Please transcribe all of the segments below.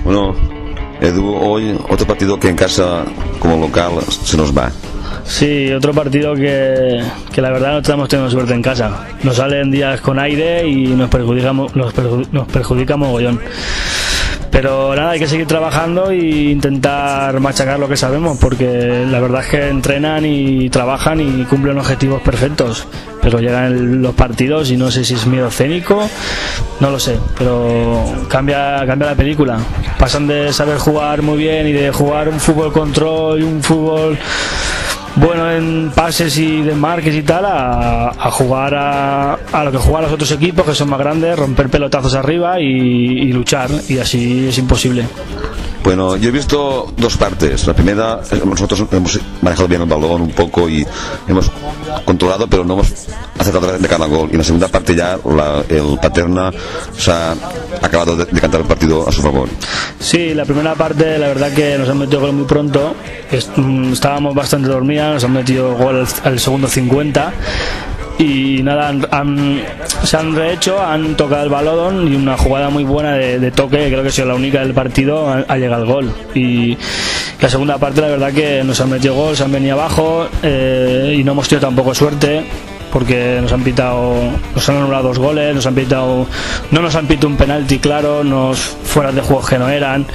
Bueno, Edu, hoy otro partido que en casa como local se nos va. Sí, otro partido que la verdad no estamos teniendo suerte en casa. Nos salen días con aire y nos perjudica mogollón. Pero nada, hay que seguir trabajando e intentar machacar lo que sabemos, porque la verdad es que entrenan y trabajan y cumplen objetivos perfectos. Pero llegan los partidos y no sé si es miedo escénico, no lo sé, pero cambia la película. Pasan de saber jugar muy bien y de jugar un fútbol control y un fútbol bueno en pases y desmarques y tal, a jugar a lo que juegan los otros equipos, que son más grandes, romper pelotazos arriba y luchar, y así es imposible. Bueno, yo he visto dos partes. La primera, nosotros hemos manejado bien el balón un poco y hemos controlado, pero no hemos acertado de cada gol. Y en la segunda parte ya el Paterna se ha acabado de cantar el partido a su favor. Sí, la primera parte la verdad que nos han metido gol muy pronto. Estábamos bastante dormidas, nos han metido gol al segundo 50. Y nada, se han rehecho, han tocado el balón y una jugada muy buena de toque, creo que ha sido la única del partido, ha llegado el gol. Y la segunda parte la verdad que nos han metido gol, se han venido abajo y no hemos tenido tampoco suerte, porque nos han anulado 2 goles, no nos han pitado un penalti claro, fuera de juego que no eran.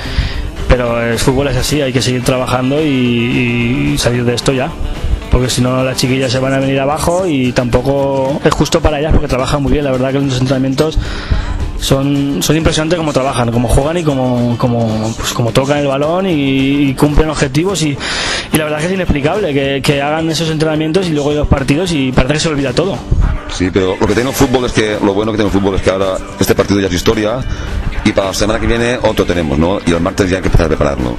Pero el fútbol es así, hay que seguir trabajando y salir de esto ya, porque si no las chiquillas se van a venir abajo y tampoco es justo para ellas, porque trabajan muy bien. La verdad que los entrenamientos son impresionantes cómo trabajan, cómo juegan y cómo tocan el balón y cumplen objetivos, y la verdad que es inexplicable que hagan esos entrenamientos y luego los partidos y parece que se olvida todo. Sí, pero lo bueno que tiene el fútbol es que ahora este partido ya es historia y para la semana que viene otro tenemos, ¿no? Y el martes ya hay que empezar a prepararlo.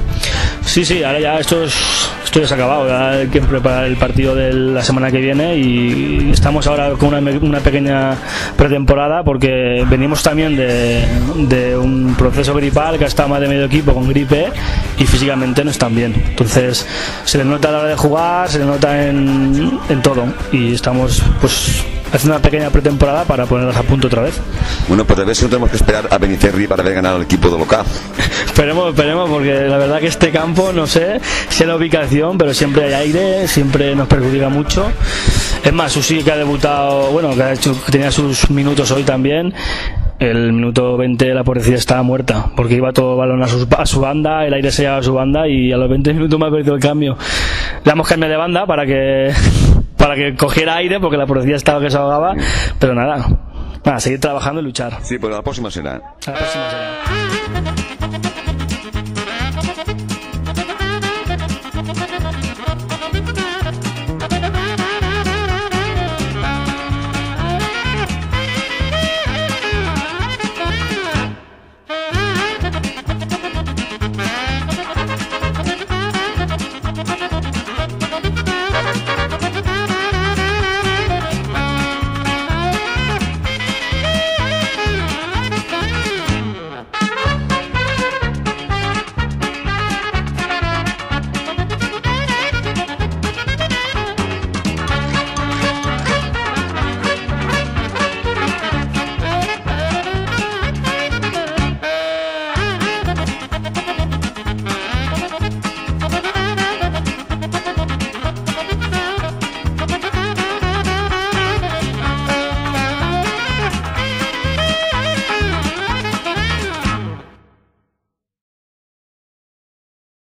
Sí, ahora ya esto ya se ha acabado, ya hay que preparar el partido de la semana que viene y estamos ahora con una pequeña pretemporada, porque venimos también de un proceso gripal, que ha estado más de medio equipo con gripe y físicamente no están bien. Entonces se les nota a la hora de jugar, se les nota en todo, y estamos pues haciendo una pequeña pretemporada para ponerlas a punto otra vez. Bueno, pues a ver si no tenemos que esperar a Benicerri para ver ganar al equipo de local. Esperemos, porque la verdad que este campo, no sé si es la ubicación, pero siempre hay aire, siempre nos perjudica mucho. Es más, Susi, que ha debutado, bueno, que tenía sus minutos hoy también, el minuto 20 la pobrecilla estaba muerta, porque iba todo el balón a su banda, el aire se llevaba a su banda y a los 20 minutos me ha perdido el cambio. Le hemos cambiado de banda para que cogiera aire, porque la pobrecilla estaba que se ahogaba, pero nada, seguir trabajando y luchar. Sí, pues la próxima será. La próxima será.